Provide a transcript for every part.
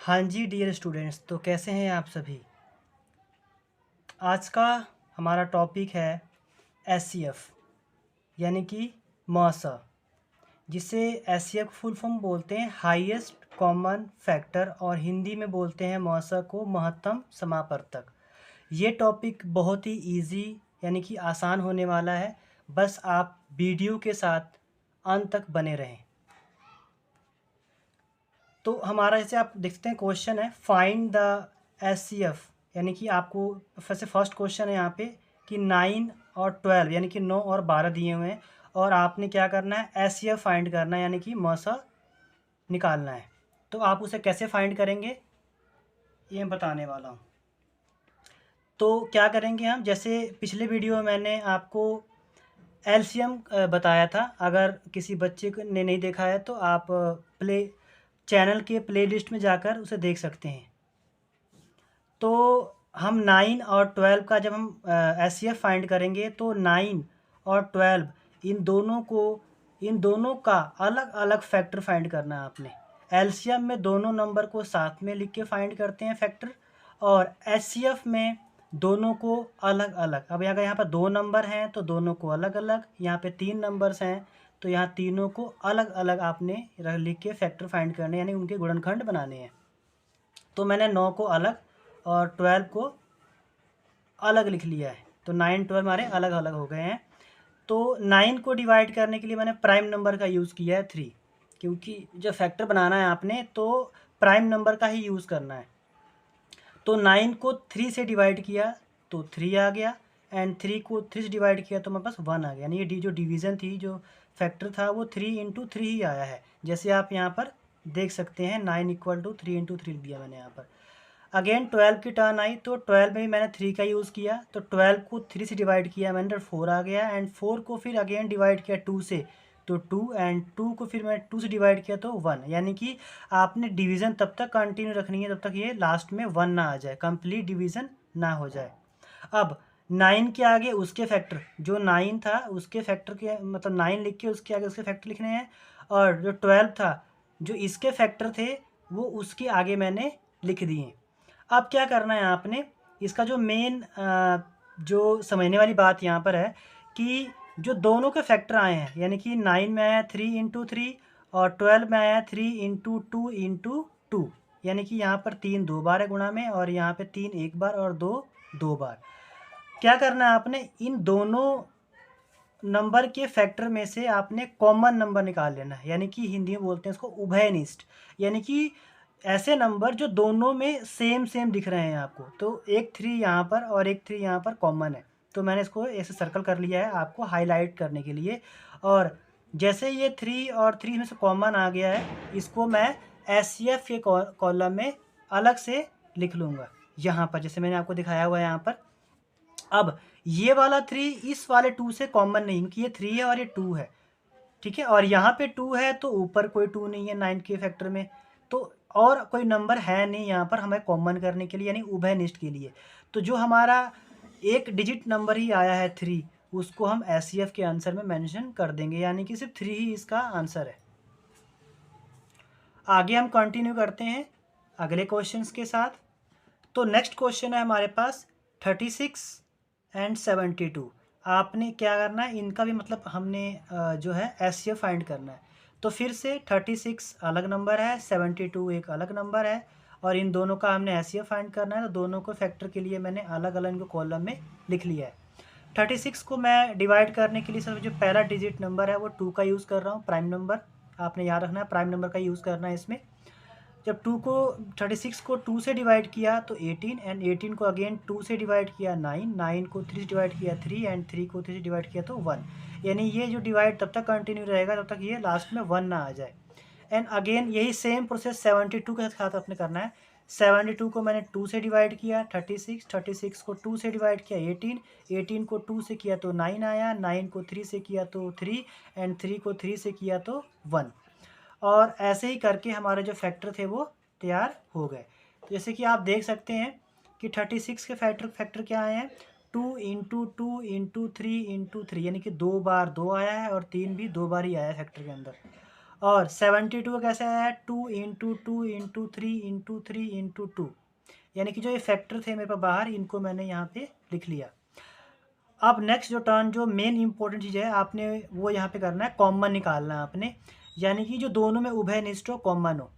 हाँ जी dear students, तो कैसे हैं आप सभी। आज का हमारा टॉपिक है एचसीएफ यानी कि मौसा, जिसे एचसीएफ फुल फॉर्म बोलते हैं हाईएस्ट कॉमन फैक्टर, और हिंदी में बोलते हैं मौसा को महत्तम समापवर्तक। ये टॉपिक बहुत ही इजी यानी कि आसान होने वाला है, बस आप वीडियो के साथ अंत तक बने रहें। तो हमारा जैसे आप देखते हैं क्वेश्चन है फाइंड द एचसीएफ, यानी कि आपको फर्स्ट क्वेश्चन है यहाँ पे कि 9 और 12 यानी कि 9 और 12 दिए हुए हैं, और आपने क्या करना है एचसीएफ फाइंड करना है यानी कि मौसा निकालना है। तो आप उसे कैसे फाइंड करेंगे ये मैं बताने वाला हूँ। तो क्या करेंगे हम, जैसे पिछले वीडियो में मैंने आपको एलसीएम बताया था। अगर किसी बच्चे को ने नहीं देखा है तो आप प्ले चैनल के प्लेलिस्ट में जाकर उसे देख सकते हैं। तो हम 9 और 12 का जब हम एचसीएफ फाइंड करेंगे तो 9 और 12 इन दोनों का अलग अलग फैक्टर फाइंड करना है आपने। एलसीएम में दोनों नंबर को साथ में लिख के फाइंड करते हैं फैक्टर, और एचसीएफ में दोनों को अलग अलग। अब अगर यहाँ पर 2 नंबर हैं तो दोनों को अलग अलग, यहाँ पे 3 नंबर्स हैं तो यहाँ तीनों को अलग अलग आपने लिख के फैक्टर फाइंड करने यानी उनके गुणनखंड बनाने हैं। तो मैंने 9 को अलग और 12 को अलग लिख लिया है, तो 9 12 हमारे अलग अलग हो गए हैं। तो 9 को डिवाइड करने के लिए मैंने प्राइम नंबर का यूज़ किया है 3, क्योंकि जब फैक्टर बनाना है आपने तो प्राइम नंबर का ही यूज़ करना है। तो 9 को 3 से डिवाइड किया तो 3 आ गया, एंड 3 को 3 से डिवाइड किया तो मेरे पास 1 आ गया। यानी ये जो डिवीज़न थी, जो फैक्टर था वो 3 इंटू 3 ही आया है, जैसे आप यहाँ पर देख सकते हैं 9 इक्वल टू 3 इंटू 3 दिया मैंने यहाँ पर। अगेन 12 की टर्न आई तो 12 में भी मैंने 3 का यूज़ किया, तो 12 को 3 से डिवाइड किया मैंने तो 4 आ गया, एंड 4 को फिर अगेन डिवाइड किया 2 से तो 2, एंड 2 को फिर मैंने 2 से डिवाइड किया तो 1। यानी कि आपने डिवीज़न तब तक कंटिन्यू रखनी है जब तक ये लास्ट में 1 ना आ जाए, कंप्लीट डिवीज़न ना हो जाए। अब 9 के आगे उसके फैक्टर, जो 9 था उसके फैक्टर के मतलब 9 लिख के उसके आगे उसके फैक्टर लिखने हैं, और जो 12 था जो इसके फैक्टर थे वो उसके आगे मैंने लिख दिए। अब क्या करना है आपने, इसका जो मेन जो समझने वाली बात यहाँ पर है कि जो दोनों के फैक्टर आए हैं, यानी कि 9 में आया 3 इंटू 3 और 12 में आया 3 इंटू 2 इंटू 2, यानी कि यहाँ पर 3 2 बार है गुणा में, और यहाँ पे 3 1 बार और 2 2 बार। क्या करना है आपने, इन दोनों नंबर के फैक्टर में से आपने कॉमन नंबर निकाल लेना है, यानी कि हिंदी में बोलते हैं इसको उभयनिष्ठ, यानी कि ऐसे नंबर जो दोनों में सेम सेम दिख रहे हैं आपको। तो एक 3 यहाँ पर और एक 3 यहाँ पर कॉमन है, तो मैंने इसको ऐसे सर्कल कर लिया है आपको हाईलाइट करने के लिए। और जैसे ये 3 और 3 में से कॉमन आ गया है, इसको मैं एचसीएफ के कॉलम में अलग से लिख लूँगा यहाँ पर, जैसे मैंने आपको दिखाया हुआ है यहाँ पर। अब ये वाला 3 इस वाले 2 से कॉमन नहीं, क्योंकि ये 3 है और ये 2 है, ठीक है। और यहाँ पे 2 है तो ऊपर कोई 2 नहीं है 9 के फैक्टर में, तो और कोई नंबर है नहीं यहाँ पर हमें कॉमन करने के लिए, यानी उभयनिष्ठ के लिए। तो जो हमारा एक डिजिट नंबर ही आया है 3, उसको हम एचसीएफ के आंसर में मेंशन कर देंगे, यानी कि सिर्फ 3 ही इसका आंसर है। आगे हम कंटिन्यू करते हैं अगले क्वेश्चंस के साथ। तो नेक्स्ट क्वेश्चन है हमारे पास 36 एंड 72। आपने क्या करना है, इनका भी मतलब हमने जो है एचसीएफ फाइंड करना है। तो फिर से 36 अलग नंबर है, 72 एक अलग नंबर है, और इन दोनों का हमने एचसीएफ फाइंड करना है। तो दोनों को फैक्टर के लिए मैंने अलग अलग इनको कॉलम में लिख लिया है। 36 को मैं डिवाइड करने के लिए सर जो पहला डिजिट नंबर है वो 2 का यूज़ कर रहा हूँ, प्राइम नंबर। आपने याद रखना है प्राइम नंबर का यूज़ करना है इसमें। जब 36 को 2 से डिवाइड किया तो 18, एंड 18 को अगेन 2 से डिवाइड किया 9, 9 को 3 से डिवाइड किया 3, एंड 3 को 3 से डिवाइड किया तो 1। यानी ये जो डिवाइड तब तक कंटिन्यू रहेगा जब तक ये लास्ट में 1 ना आ जाए। एंड अगेन यही सेम प्रोसेस 72 के साथ अपने करना है। 72 को मैंने 2 से डिवाइड किया 36 को 2 से डिवाइड किया 18, 18 को 2 से किया तो 9 आया, 9 को 3 से किया तो 3, एंड 3 को 3 से किया तो 1। और ऐसे ही करके हमारे जो फैक्टर थे वो तैयार हो गए। तो जैसे कि आप देख सकते हैं कि 36 के फैक्टर क्या आए हैं, 2 इंटू 2 इंटू 3 इंटू 3, यानी कि 2 बार 2 आया है, और 3 भी 2 बार ही आया है फैक्टर के अंदर। और 72 कैसे आया है, 2 इंटू 2 इंटू 3 इंटू 3 इंटू 2, यानी कि जो ये फैक्टर थे मेरे पास बाहर, इनको मैंने यहाँ पे लिख लिया। अब नेक्स्ट जो टर्न, जो मेन इंपॉर्टेंट चीज़ है, आपने वो यहाँ पे करना है, कॉमन निकालना है आपने, यानी कि जो दोनों में उभयनिष्ठ हो, कॉमन हो।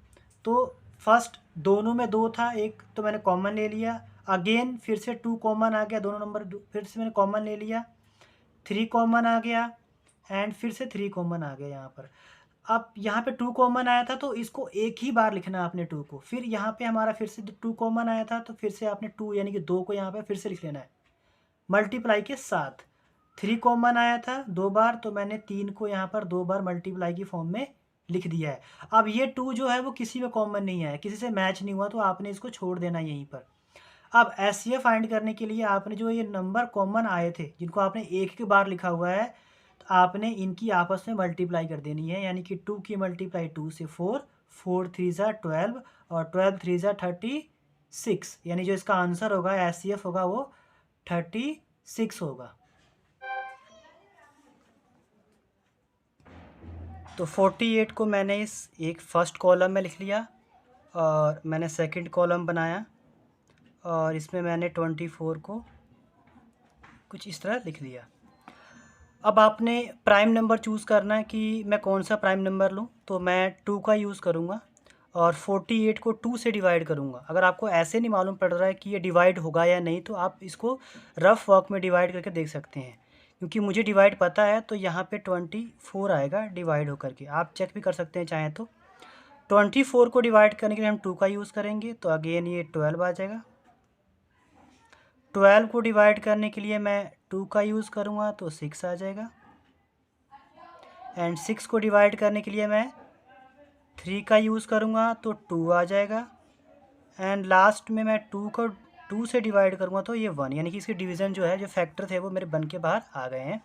तो फर्स्ट दोनों में 2 था, एक तो मैंने कॉमन ले लिया, अगेन फिर से 2 कॉमन आ गया, दोनों नंबर फिर से मैंने कॉमन ले लिया, 3 कॉमन आ गया, एंड फिर से 3 कॉमन आ गया यहाँ पर। अब यहाँ पे 2 कॉमन आया था, तो इसको एक ही बार लिखना है आपने 2 को। फिर यहाँ पे हमारा फिर से 2 कॉमन आया था, तो फिर से आपने 2 यानी कि 2 को यहाँ पे फिर से लिख लेना है मल्टीप्लाई के साथ। 3 कॉमन आया था 2 बार, तो मैंने 3 को यहाँ पर 2 बार मल्टीप्लाई की फॉर्म में लिख दिया है। अब ये 2 जो है वो किसी में कॉमन नहीं है, किसी से मैच नहीं हुआ, तो आपने इसको छोड़ देना यहीं पर। अब एससीएफ फाइंड करने के लिए आपने जो ये नंबर कॉमन आए थे, जिनको आपने एक के बार लिखा हुआ है, तो आपने इनकी आपस में मल्टीप्लाई कर देनी है, यानी कि 2 की मल्टीप्लाई 2 से 4, 4 3 ज़ा 12 और 12 3 ज़ा 36, यानी जो इसका आंसर होगा एससीएफ होगा वो 36 होगा। तो 48 को मैंने इस एक फर्स्ट कॉलम में लिख लिया, और मैंने सेकंड कॉलम बनाया, और इसमें मैंने 24 को कुछ इस तरह लिख लिया। अब आपने प्राइम नंबर चूज़ करना है कि मैं कौन सा प्राइम नंबर लूँ, तो मैं 2 का यूज़ करूँगा, और 48 को 2 से डिवाइड करूँगा। अगर आपको ऐसे नहीं मालूम पड़ रहा है कि ये डिवाइड होगा या नहीं, तो आप इसको रफ वर्क में डिवाइड करके देख सकते हैं, क्योंकि मुझे डिवाइड पता है, तो यहाँ पे 24 आएगा डिवाइड होकर के, आप चेक भी कर सकते हैं चाहें तो। 24 को डिवाइड करने के लिए हम 2 का यूज़ करेंगे, तो अगेन ये 12 आ जाएगा। 12 को डिवाइड करने के लिए मैं 2 का यूज़ करूँगा, तो 6 आ जाएगा। एंड 6 को डिवाइड करने के लिए मैं 3 का यूज़ करूँगा, तो 2 आ जाएगा। एंड लास्ट में मैं 2 को 2 से डिवाइड करूँगा, तो ये 1, यानी कि इसके डिवीज़न जो है, जो फैक्टर थे वो मेरे बन के बाहर आ गए हैं।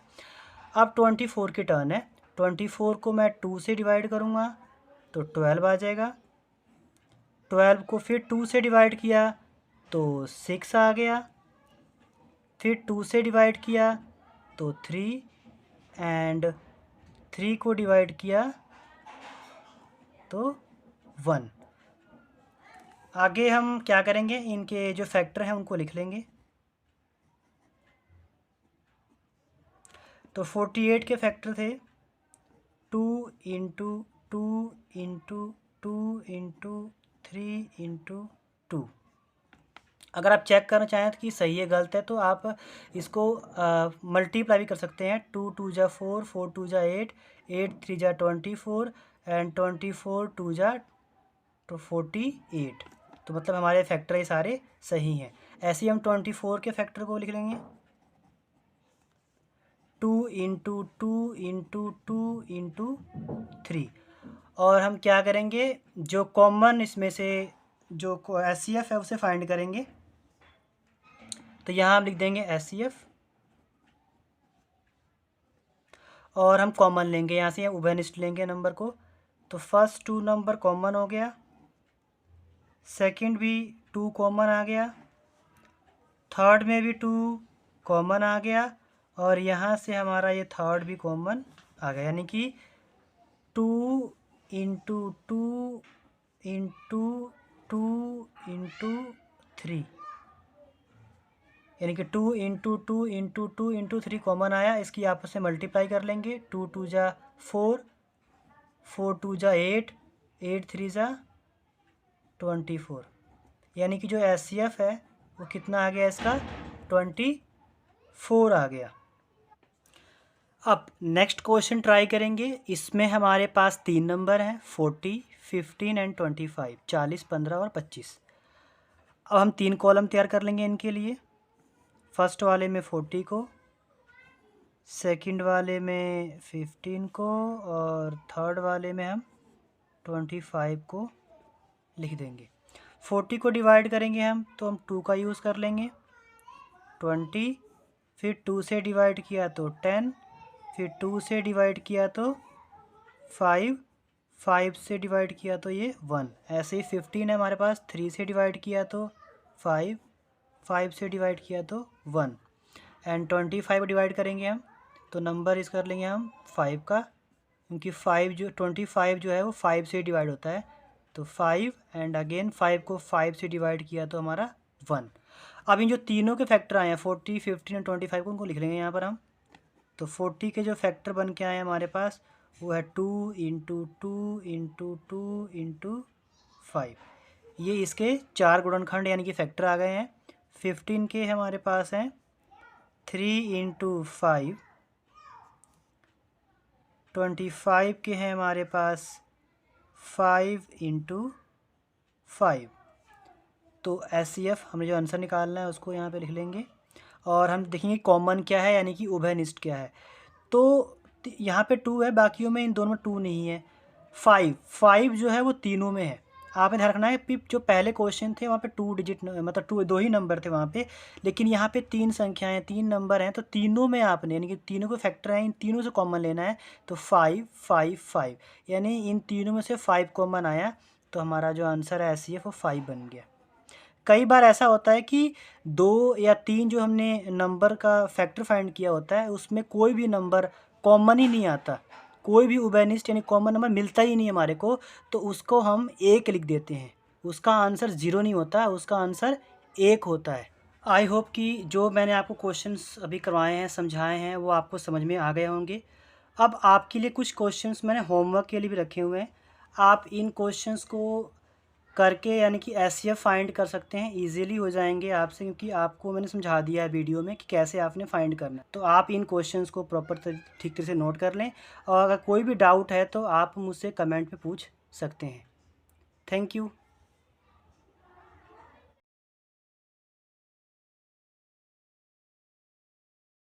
अब 24 की टर्न है। 24 को मैं 2 से डिवाइड करूँगा, तो 12 आ जाएगा। 12 को फिर 2 से डिवाइड किया, तो 6 आ गया। फिर 2 से डिवाइड किया, तो 3, एंड 3 को डिवाइड किया, तो 1। आगे हम क्या करेंगे, इनके जो फैक्टर हैं उनको लिख लेंगे। तो 48 के फैक्टर थे 2 इंटू 2 इंटू 2 इंटू 3 इंटू 2। अगर आप चेक करना चाहें कि सही है गलत है, तो आप इसको मल्टीप्लाई भी कर सकते हैं। 2 2 जा 4, 4 2 जा 8, 8 3 जा 24, एंड 24 2 जा 48। तो मतलब हमारे फैक्टर ये सारे सही हैं। ऐसे ही हम 24 के फैक्टर को लिख लेंगे, 2 इंटू 2 इंटू 2 इंटू 3। और हम क्या करेंगे, जो कॉमन इसमें से जो एससीएफ है उसे फाइंड करेंगे। तो यहाँ हम लिख देंगे एससीएफ, और हम कॉमन लेंगे यहाँ से, उभयनिष्ठ लेंगे नंबर को। तो फर्स्ट 2 नंबर कॉमन हो गया, सेकंड भी 2 कॉमन आ गया, थर्ड में भी 2 कॉमन आ गया, और यहाँ से हमारा ये थर्ड भी कॉमन आ गया, यानी कि 2 इंटू 2 इंटू 2 इंटू 3, यानी कि 2 इंटू 2 इंटू 2 इंटू 3 कॉमन आया। इसकी आपस में मल्टीप्लाई कर लेंगे, 2 2 जा 4, 4 2 जा 8, 8 3 जा 24, यानी कि जो एससीएफ है वो कितना आ गया इसका, 24 आ गया। अब नेक्स्ट क्वेश्चन ट्राई करेंगे। इसमें हमारे पास 3 नंबर हैं, 40, 15 एंड 25, 40, 15 और 25। अब हम 3 कॉलम तैयार कर लेंगे इनके लिए। फर्स्ट वाले में 40 को, सेकंड वाले में 15 को, और थर्ड वाले में हम 25 को लिख देंगे। 40 को डिवाइड करेंगे हम, तो हम 2 का यूज़ कर लेंगे। 20, फिर 2 से डिवाइड किया तो 10, फिर 2 से डिवाइड किया तो 5, 5 से डिवाइड किया तो ये 1। ऐसे ही 15 है हमारे पास, 3 से डिवाइड किया तो 5, 5 से डिवाइड किया तो 1, एंड 25 डिवाइड करेंगे हम, तो नंबर इस कर लेंगे हम 5 का, क्योंकि 25 जो है वो 5 से डिवाइड होता है, तो 5 एंड अगेन 5 को 5 से डिवाइड किया तो हमारा 1। अब इन जो तीनों के फैक्टर आए हैं 40, 15 और 25 को, उनको लिख लेंगे यहाँ पर हम। तो 40 के जो फैक्टर बन के आए हैं हमारे पास वो है 2 इंटू 2 इंटू 2 इंटू 5। ये इसके 4 गुणनखंड यानी कि फैक्टर आ गए हैं। 15 के हमारे पास हैं 3 इंटू 5। 25 के हैं हमारे पास 5 इंटू 5। तो SCF हमें जो आंसर निकालना है उसको यहाँ पे लिख लेंगे और हम देखेंगे कॉमन क्या है यानी कि उभयनिष्ठ क्या है। तो यहाँ पे 2 है, बाकियों में इन दोनों में 2 नहीं है। 5 जो है वो तीनों में है। आपने ध्यान रखना है कि जो पहले क्वेश्चन थे वहाँ पे 2 डिजिट मतलब 2 ही नंबर थे वहाँ पे, लेकिन यहाँ पे 3 संख्याएं 3 नंबर हैं, तो तीनों में आपने यानी कि तीनों को फैक्टर हैं, इन तीनों से कॉमन लेना है। तो 5 5 5 यानी इन तीनों में से 5 कॉमन आया, तो हमारा जो आंसर है SCF वो 5 बन गया। कई बार ऐसा होता है कि 2 या 3 जो हमने नंबर का फैक्टर फाइंड किया होता है उसमें कोई भी नंबर कॉमन ही नहीं आता, कोई भी उभयनिष्ठ यानी कॉमन नंबर मिलता ही नहीं हमारे को, तो उसको हम 1 लिख देते हैं। उसका आंसर 0 नहीं होता, उसका आंसर 1 होता है। आई होप कि जो मैंने आपको क्वेश्चंस अभी करवाए हैं, समझाए हैं, वो आपको समझ में आ गए होंगे। अब आपके लिए कुछ क्वेश्चंस मैंने होमवर्क के लिए भी रखे हुए हैं। आप इन क्वेश्चंस को करके यानी कि SCF फाइंड कर सकते हैं, इजीली हो जाएंगे आपसे, क्योंकि आपको मैंने समझा दिया है वीडियो में कि कैसे आपने फाइंड करना है। तो आप इन क्वेश्चंस को प्रॉपर ठीक तरह से नोट कर लें, और अगर कोई भी डाउट है तो आप मुझसे कमेंट में पूछ सकते हैं। Thank you.